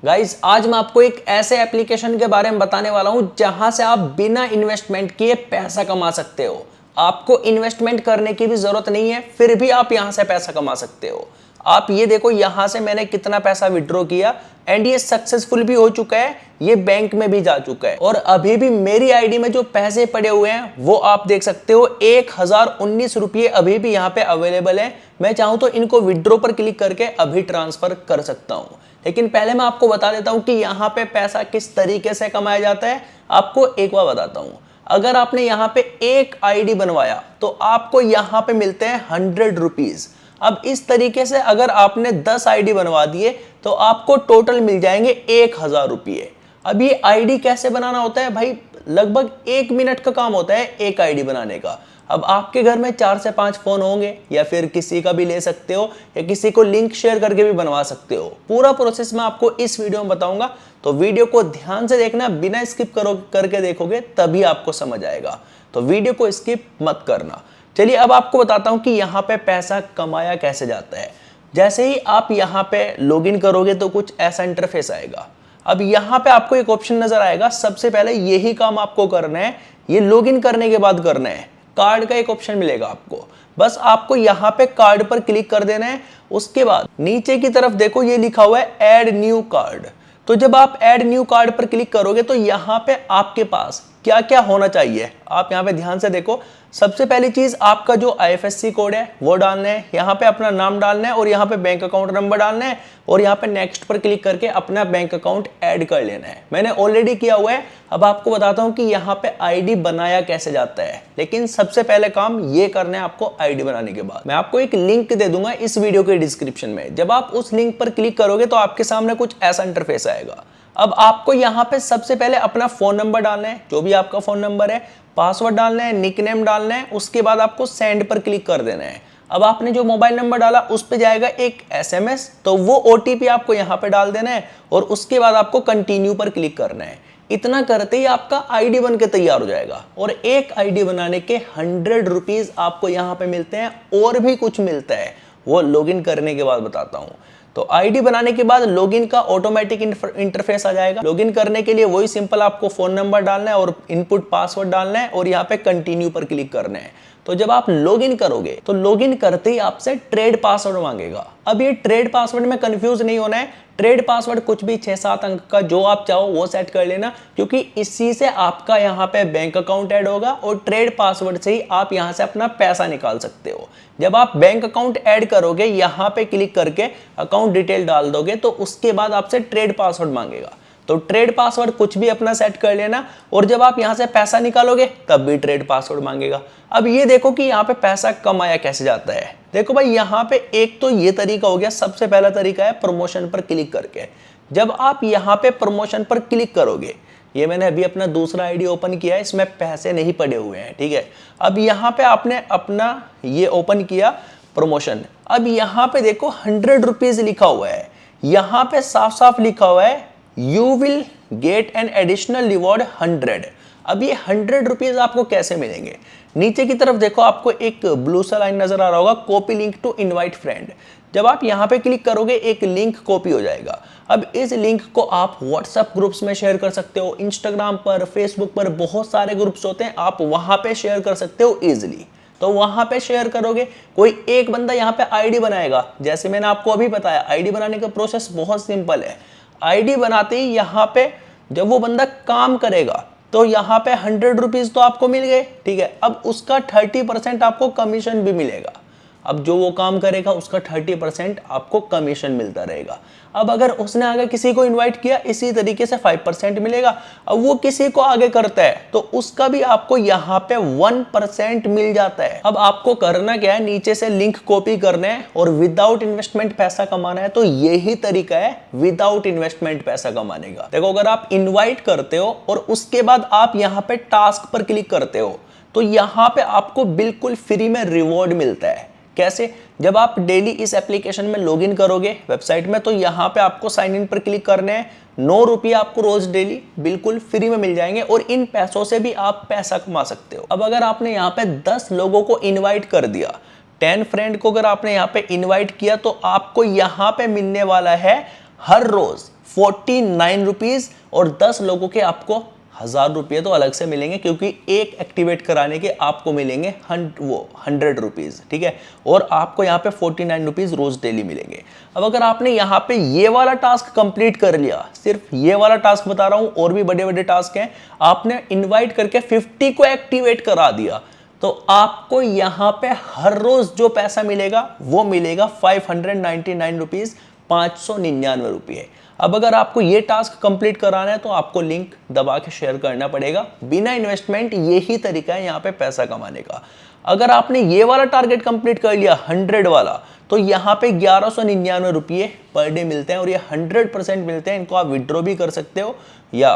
Guys आज मैं आपको एक ऐसे एप्लीकेशन के बारे में बताने वाला हूं जहां से आप बिना इन्वेस्टमेंट किए पैसा कमा सकते हो। आपको इन्वेस्टमेंट करने की भी जरूरत नहीं है, फिर भी आप यहां से पैसा कमा सकते हो। आप ये देखो, यहां से मैंने कितना पैसा विड्रॉ किया एंड ये सक्सेसफुल भी हो चुका है, ये बैंक में भी जा चुका है और अभी भी मेरी आईडी में जो पैसे पड़े हुए हैं वो आप देख सकते हो। 1019 रुपये अभी भी यहाँ पे अवेलेबल है। मैं चाहूं तो इनको विड्रॉ पर क्लिक करके अभी ट्रांसफर कर सकता हूं, लेकिन पहले मैं आपको बता देता हूं कि यहाँ पे पैसा किस तरीके से कमाया जाता है। आपको एक बार बताता हूं, अगर आपने यहाँ पे एक आईडी बनवाया तो आपको यहाँ पे मिलते हैं 100 रुपीज। अब इस तरीके से अगर आपने 10 आईडी बनवा दिए तो आपको टोटल मिल जाएंगे 1000 रुपये। अब ये आईडी कैसे बनाना होता है भाई, लगभग 1 मिनट का काम होता है एक आईडी बनाने का। अब आपके घर में 4 से 5 फोन होंगे या फिर किसी का भी ले सकते हो या किसी को लिंक शेयर करके भी बनवा सकते हो। पूरा प्रोसेस मैं आपको इस वीडियो में बताऊंगा, तो वीडियो को ध्यान से देखना, बिना स्किप करके देखोगे तभी आपको समझ आएगा, तो वीडियो को स्किप मत करना। चलिए अब आपको बताता हूं कि यहाँ पे पैसा कमाया कैसे जाता है। जैसे ही आप यहाँ पे लॉगिन करोगे तो कुछ ऐसा इंटरफेस आएगा। अब यहाँ पे आपको एक ऑप्शन नजर आएगा, सबसे पहले यही काम आपको करना है, ये लॉगिन करने के बाद करना है। कार्ड का एक ऑप्शन मिलेगा आपको, बस आपको यहाँ पे कार्ड पर क्लिक कर देना है। उसके बाद नीचे की तरफ देखो ये लिखा हुआ है ऐड न्यू कार्ड। तो जब आप ऐड न्यू कार्ड पर क्लिक करोगे तो यहाँ पे आपके पास क्या क्या होना चाहिए आप यहाँ पे ध्यान से देखो। सबसे पहली चीज आपका जो IFSC कोड है वो डालना है, यहाँ पे अपना नाम डालना है और यहाँ पे बैंक अकाउंट नंबर डालना है और यहाँ पे नेक्स्ट पर क्लिक करके अपना बैंक अकाउंट ऐड कर लेना है। मैंने ऑलरेडी किया हुआ है। अब आपको बताता हूँ कि यहाँ पे आईडी बनाया कैसे जाता है, लेकिन सबसे पहले काम ये करना है आपको आईडी बनाने के बाद। मैं आपको एक लिंक दे दूंगा इस वीडियो के डिस्क्रिप्शन में, जब आप उस लिंक पर क्लिक करोगे तो आपके सामने कुछ ऐसा इंटरफेस आएगा। अब आपको यहाँ पे सबसे पहले अपना फोन नंबर डालना है, जो भी आपका फोन नंबर है, पासवर्ड डालना है, निकनेम डालना है, उसके बाद आपको सेंड पर क्लिक कर देना है। अब आपने जो मोबाइल नंबर डाला उस पे जाएगा एक SMS, तो वो OTP आपको यहाँ पे डाल देना है और उसके बाद आपको कंटिन्यू पर क्लिक करना है। इतना करते ही आपका आईडी बन के तैयार हो जाएगा और एक आईडी बनाने के 100 रुपीज आपको यहाँ पे मिलते हैं। और भी कुछ मिलता है, वो लॉगिन करने के बाद बताता हूँ। तो आईडी बनाने के बाद लॉगिन का ऑटोमेटिक इंटरफेस आ जाएगा। लॉगिन करने के लिए वही सिंपल आपको फोन नंबर डालना है और इनपुट पासवर्ड डालना है और यहाँ पे कंटिन्यू पर क्लिक करना है। तो जब आप लॉगिन करोगे तो लॉगिन करते ही आपसे ट्रेड पासवर्ड मांगेगा। अब ये ट्रेड पासवर्ड में कंफ्यूज नहीं होना है, ट्रेड पासवर्ड कुछ भी 6-7 अंक का जो आप चाहो वो सेट कर लेना, क्योंकि इसी से आपका यहाँ पे बैंक अकाउंट ऐड होगा और ट्रेड पासवर्ड से ही आप यहाँ से अपना पैसा निकाल सकते हो। जब आप बैंक अकाउंट ऐड करोगे, यहाँ पे क्लिक करके अकाउंट डिटेल डाल दोगे तो उसके बाद आपसे ट्रेड पासवर्ड मांगेगा। तो ट्रेड पासवर्ड कुछ भी अपना सेट कर लेना और जब आप यहाँ से पैसा निकालोगे तब भी ट्रेड पासवर्ड मांगेगा। अब ये देखो कि यहाँ पे पैसा कमाया कैसे जाता है। देखो भाई, यहाँ पे एक तो ये तरीका हो गया, सबसे पहला तरीका है प्रमोशन पर क्लिक करके। जब आप यहाँ पे प्रमोशन पर क्लिक करोगे, ये मैंने अभी अपना दूसरा आईडी ओपन किया है, इसमें पैसे नहीं पड़े हुए हैं, ठीक है। अब यहाँ पे आपने अपना ये ओपन किया प्रमोशन। अब यहाँ पे देखो 100 रुपीज लिखा हुआ है, यहाँ पे साफ साफ लिखा हुआ है you will get an additional reward 100। अब ये 100 रुपीज आपको कैसे मिलेंगे, नीचे की तरफ देखो आपको एक ब्लू सा लाइन नजर आ रहा होगा, copy link to invite friend. जब आप यहाँ पे क्लिक करोगे एक लिंक कॉपी हो जाएगा। अब इस लिंक को आप व्हाट्सएप ग्रुप्स में शेयर कर सकते हो, इंस्टाग्राम पर, फेसबुक पर बहुत सारे ग्रुप्स होते हैं, आप वहां पे शेयर कर सकते हो इजिली। तो वहां पे शेयर करोगे, कोई एक बंदा यहाँ पे आईडी बनाएगा। जैसे मैंने आपको अभी बताया, आईडी बनाने का प्रोसेस बहुत सिंपल है। आईडी बनाते ही यहाँ पे जब वो बंदा काम करेगा तो यहाँ पे 100 रुपीज तो आपको मिल गए, ठीक है। अब उसका 30% आपको कमीशन भी मिलेगा। अब जो वो काम करेगा उसका 30% आपको कमीशन मिलता रहेगा। अब अगर उसने आगे किसी को इनवाइट किया, इसी तरीके से 5% मिलेगा। अब वो किसी को आगे करता है तो उसका भी आपको यहाँ पे 1% मिल जाता है। अब आपको करना क्या है, नीचे से लिंक कॉपी करना है और विदाउट इन्वेस्टमेंट पैसा कमाना है। तो यही तरीका है विदाउट इन्वेस्टमेंट पैसा कमाने का। देखो, अगर आप इन्वाइट करते हो और उसके बाद आप यहाँ पे टास्क पर क्लिक करते हो तो यहाँ पे आपको बिल्कुल फ्री में रिवॉर्ड मिलता है। कैसे, जब आप डेली इस एप्लीकेशन में लॉगिन करोगे वेबसाइट में, तो यहाँ पे आपको साइन इन पर क्लिक करने हैं। 9 रुपये आपको रोज डेली बिल्कुल फ्री में मिल जाएंगे और इन पैसों से भी आप पैसा कमा सकते हो। अब अगर आपने यहाँ पे 10 लोगों को इनवाइट कर दिया, 10 फ्रेंड को अगर आपने यहाँ पे इनवाइट किया, तो आपको यहाँ पे मिलने वाला है हर रोज ₹49 और 10 लोगों के आपको ₹1000 तो अलग से मिलेंगे, क्योंकि एक एक्टिवेट कराने के आपको मिलेंगे ₹100, ठीक है। और आपको यहाँ पे ₹49 रोज डेली मिलेंगे। अब अगर आपने यहाँ पे ये वाला टास्क कंप्लीट कर लिया, सिर्फ ये वाला टास्क बता रहा हूँ, और भी बड़े बड़े टास्क हैं, आपने इन्वाइट करके 50 को एक्टिवेट करा दिया, तो आपको यहाँ पे हर रोज जो पैसा मिलेगा वो मिलेगा ₹599, ₹599। अब अगर आपको ये टास्क कंप्लीट कराना है तो आपको लिंक दबा के शेयर करना पड़ेगा। बिना इन्वेस्टमेंट यही तरीका है यहाँ पे पैसा कमाने का। अगर आपने ये वाला टारगेट कंप्लीट कर लिया 100 वाला, तो यहाँ पे ₹1199 पर डे मिलते हैं, और ये 100% मिलते हैं। इनको आप विड्रॉ भी कर सकते हो, या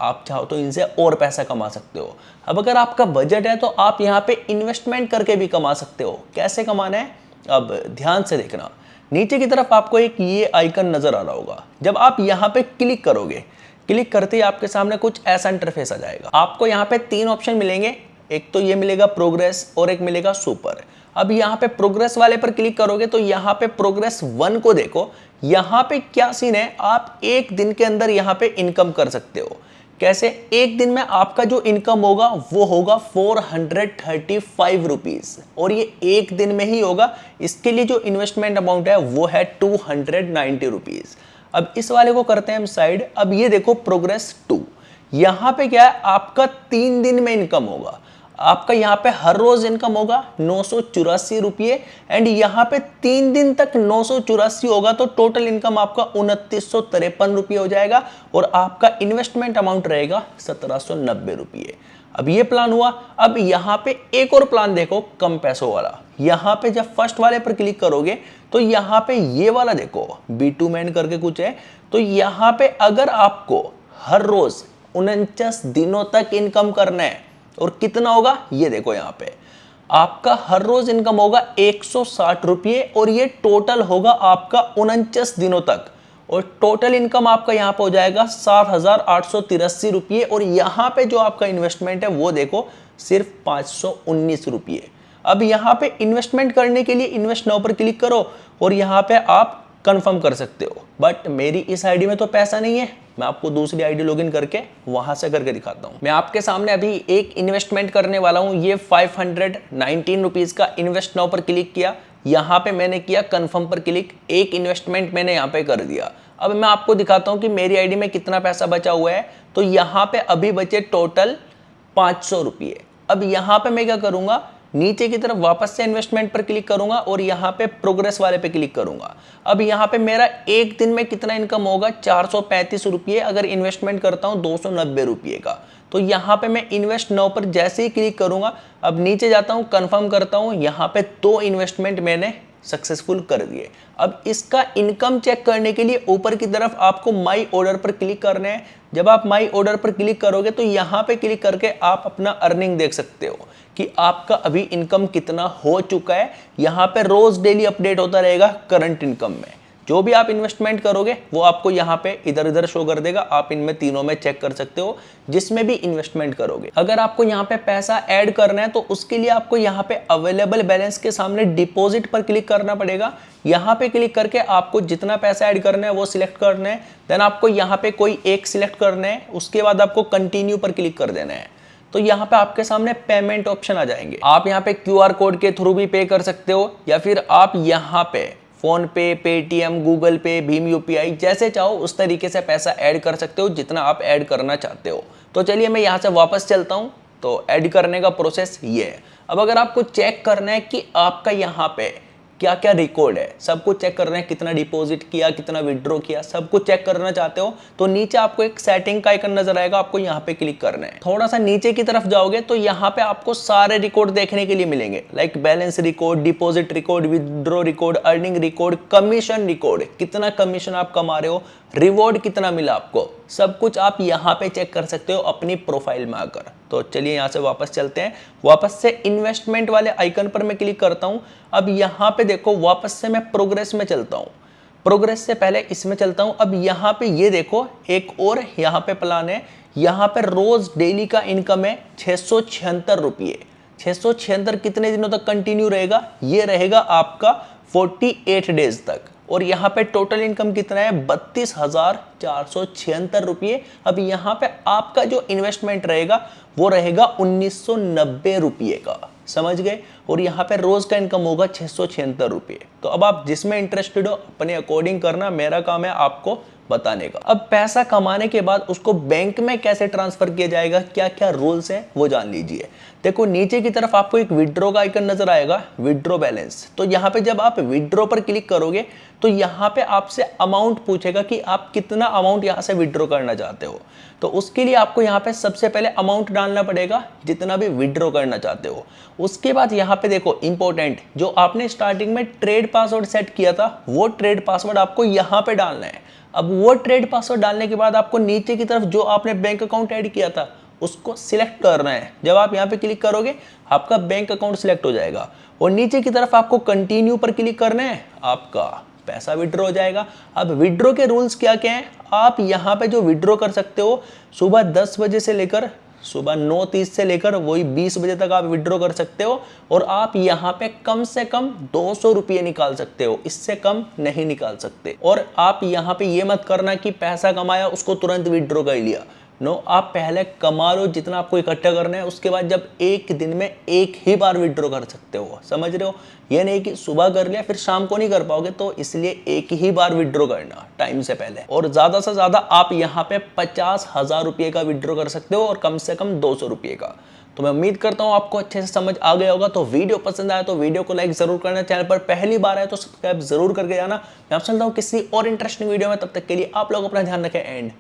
आप चाहो तो इनसे और पैसा कमा सकते हो। अब अगर आपका बजट है तो आप यहाँ पे इन्वेस्टमेंट करके भी कमा सकते हो। कैसे कमाना है, अब ध्यान से देखना। नीचे की तरफ आपको एक ये आइकन नजर आ रहा होगा। जब आप यहाँ पे क्लिक करोगे, क्लिक करते ही आपके सामने कुछ ऐसा इंटरफेस आ जाएगा। आपको यहाँ पे 3 ऑप्शन मिलेंगे, एक तो ये मिलेगा प्रोग्रेस और एक मिलेगा सुपर। अब यहाँ पे प्रोग्रेस वाले पर क्लिक करोगे तो यहाँ पे प्रोग्रेस 1 को देखो। यहाँ पे क्या सीन है, आप एक दिन के अंदर यहाँ पे इनकम कर सकते हो। कैसे? एक दिन में आपका जो इनकम होगा वो होगा ₹435, और ये एक दिन में ही होगा। इसके लिए जो इन्वेस्टमेंट अमाउंट है वो है ₹290। अब इस वाले को करते हैं हम साइड। अब ये देखो प्रोग्रेस 2, यहाँ पे क्या है, आपका 3 दिन में इनकम होगा। आपका यहाँ पे हर रोज इनकम होगा ₹984, एंड यहाँ पे 3 दिन तक 984 होगा, तो टोटल इनकम आपका ₹2953 हो जाएगा, और आपका इन्वेस्टमेंट अमाउंट रहेगा ₹1790। अब ये प्लान हुआ। अब यहाँ पे एक और प्लान देखो, कम पैसों वाला। यहाँ पे जब फर्स्ट वाले पर क्लिक करोगे तो यहाँ पे ये वाला देखो, B2 मैन करके कुछ है। तो यहाँ पे अगर आपको हर रोज 49 दिनों तक इनकम करना है, और कितना होगा ये देखो, यहाँ पे आपका हर रोज इनकम होगा ₹160, और ये टोटल होगा आपका 49 दिनों तक, और टोटल इनकम आपका यहाँ पे हो जाएगा ₹7883, और यहाँ पे जो आपका इन्वेस्टमेंट है वो देखो सिर्फ ₹519। अब यहाँ पे इन्वेस्टमेंट करने के लिए इन्वेस्ट नाउ पर क्लिक करो, और यहाँ पे आप कंफर्म कर सकते हो। बट मेरी इस आईडी में तो पैसा नहीं है, मैं आपको दूसरी आईडी लॉगिन करके वहां से करके दिखाता हूं। मैं आपके सामने अभी एक इन्वेस्टमेंट करने वाला हूं। ये ₹519 का इन्वेस्ट नाउ पर क्लिक किया, यहाँ पे मैंने किया कंफर्म पर क्लिक, एक इन्वेस्टमेंट मैंने यहाँ पे कर दिया। अब मैं आपको दिखाता हूँ कि मेरी आईडी में कितना पैसा बचा हुआ है। तो यहाँ पे अभी बचे टोटल ₹500। अब यहाँ पे मैं क्या करूँगा, नीचे की तरफ वापस से इन्वेस्टमेंट पर क्लिक करूंगा, और यहाँ पे प्रोग्रेस वाले पे क्लिक करूंगा। अब यहाँ पे मेरा एक दिन में कितना इनकम होगा, ₹435। अगर इन्वेस्टमेंट करता हूँ ₹290 का, तो यहाँ पे मैं इन्वेस्ट नाउ पर जैसे ही क्लिक करूंगा, अब नीचे जाता हूँ, कंफर्म करता हूँ, यहाँ पे 2 इन्वेस्टमेंट मैंने सक्सेसफुल कर दिए। अब इसका इनकम चेक करने के लिए ऊपर की तरफ आपको माई ऑर्डर पर क्लिक करना है। जब आप माई ऑर्डर पर क्लिक करोगे तो यहाँ पे क्लिक करके आप अपना अर्निंग देख सकते हो कि आपका अभी इनकम कितना हो चुका है। यहाँ पे रोज डेली अपडेट होता रहेगा करंट इनकम में। जो भी आप इन्वेस्टमेंट करोगे वो आपको यहाँ पे इधर उधर शो कर देगा। आप इनमें तीनों में चेक कर सकते हो जिसमें भी इन्वेस्टमेंट करोगे। अगर आपको यहाँ पे पैसा ऐड करना है तो उसके लिए आपको यहाँ पे अवेलेबल बैलेंस के सामने डिपॉजिट पर क्लिक करना पड़ेगा। यहाँ पे क्लिक करके आपको जितना पैसा ऐड करना है वो सिलेक्ट करना है। देन आपको यहाँ पे कोई एक सिलेक्ट करना है, उसके बाद आपको कंटिन्यू पर क्लिक कर देना है। तो यहाँ पे आपके सामने पेमेंट ऑप्शन आ जाएंगे। आप यहाँ पे QR कोड के थ्रू भी पे कर सकते हो, या फिर आप यहाँ पे फोन पे, पेटीएम, गूगल पे, भीम UPI जैसे चाहो उस तरीके से पैसा ऐड कर सकते हो जितना आप ऐड करना चाहते हो। तो चलिए मैं यहाँ से वापस चलता हूँ। तो ऐड करने का प्रोसेस ये है। अब अगर आपको चेक करना है कि आपका यहाँ पे क्या क्या रिकॉर्ड है, सब कुछ चेक करना है, कितना डिपॉजिट किया, कितना विड्रॉ किया, सब कुछ चेक करना चाहते हो तो नीचे आपको एक सेटिंग का आइकन नजर आएगा, आपको यहाँ पे क्लिक करना है। थोड़ा सा नीचे की तरफ जाओगे तो यहाँ पे आपको सारे रिकॉर्ड देखने के लिए मिलेंगे, like balance record, deposit record, withdraw record, earning record, commission record, कितना कमीशन आप कमा रहे हो, रिवॉर्ड कितना मिला आपको, सब कुछ आप यहाँ पे चेक कर सकते हो अपनी प्रोफाइल में आकर। तो चलिए यहाँ से वापस चलते हैं। वापस से इन्वेस्टमेंट वाले आइकन पर मैं क्लिक करता हूँ। अब यहाँ पे देखो वापस से मैं प्रोग्रेस में चलता हूँ। प्रोग्रेस से पहले इसमें चलता हूँ। अब यहाँ पे ये देखो एक और यहाँ पे प्लान है। यहाँ पे रोज डेली का इनकम है ₹676। 676 कितने दिनों तक कंटिन्यू रहेगा? ये रहेगा आपका 48 डेज तक। और यहाँ पे टोटल इनकम कितना है 32,476 रुपये। अब यहाँ पे आपका जो इन्वेस्टमेंट रहेगा वो रहेगा 1990 रुपये का, समझ गए। और यहाँ पे रोज का इनकम होगा 676 रुपये। तो अब आप जिसमें इंटरेस्टेड हो अपने अकॉर्डिंग करना, मेरा काम है आपको बताने का। अब पैसा कमाने के बाद उसको बैंक में कैसे ट्रांसफर किया जाएगा, क्या क्या रूल्स हैं वो जान लीजिए। देखो नीचे की तरफ आपको एक विड्रॉ का आइकन नजर आएगा, विड्रॉ बैलेंस। तो यहाँ पे जब आप विड्रॉ पर क्लिक करोगे तो यहाँ पे आपसे अमाउंट पूछेगा कि आप कितना अमाउंट यहाँ से विड्रॉ करना चाहते हो। तो उसके लिए आपको यहाँ पे सबसे पहले अमाउंट डालना पड़ेगा जितना भी विड्रॉ करना चाहते हो। उसके बाद यहाँ पे देखो इंपॉर्टेंट, जो आपने स्टार्टिंग में ट्रेड पासवर्ड सेट किया था वो ट्रेड पासवर्ड आपको यहाँ पे डालना है। अब वो ट्रेड पासवर्ड डालने के बाद आपको नीचे की तरफ जो आपने बैंक अकाउंट ऐड किया था उसको सिलेक्ट करना है। जब आप यहाँ पे क्लिक करोगे आपका बैंक अकाउंट सिलेक्ट हो जाएगा और नीचे की तरफ आपको कंटिन्यू पर क्लिक करना है, आपका पैसा विड्रॉ हो जाएगा। अब विड्रॉ के रूल्स क्या क्या हैं, आप यहाँ पे जो विड्रॉ कर सकते हो सुबह 10 बजे से लेकर सुबह 9:30 से लेकर वही 20 बजे तक आप विड्रॉ कर सकते हो। और आप यहाँ पे कम से कम 200 रुपये निकाल सकते हो, इससे कम नहीं निकाल सकते। और आप यहाँ पे ये मत करना कि पैसा कमाया उसको तुरंत विड्रॉ कर लिया, नो, आप पहले कमा लो जितना आपको इकट्ठा करना है, उसके बाद जब एक दिन में एक ही बार विड्रॉ कर सकते हो, समझ रहे हो। ये नहीं कि सुबह कर लिया फिर शाम को नहीं कर पाओगे, तो इसलिए एक ही बार विड्रॉ करना टाइम से पहले। और ज्यादा से ज्यादा आप यहाँ पे 50,000 रुपये का विड्रॉ कर सकते हो और कम से कम 200 रुपये का। तो मैं उम्मीद करता हूँ आपको अच्छे से समझ आ गया होगा। तो वीडियो पसंद आया तो वीडियो को लाइक जरूर करना, चैनल पर पहली बार आए तो सब्सक्राइब जरूर करके जाना। मैं आपसे मिलता हूँ किसी और इंटरेस्टिंग वीडियो में, तब तक के लिए आप लोग अपना ध्यान रखें एंड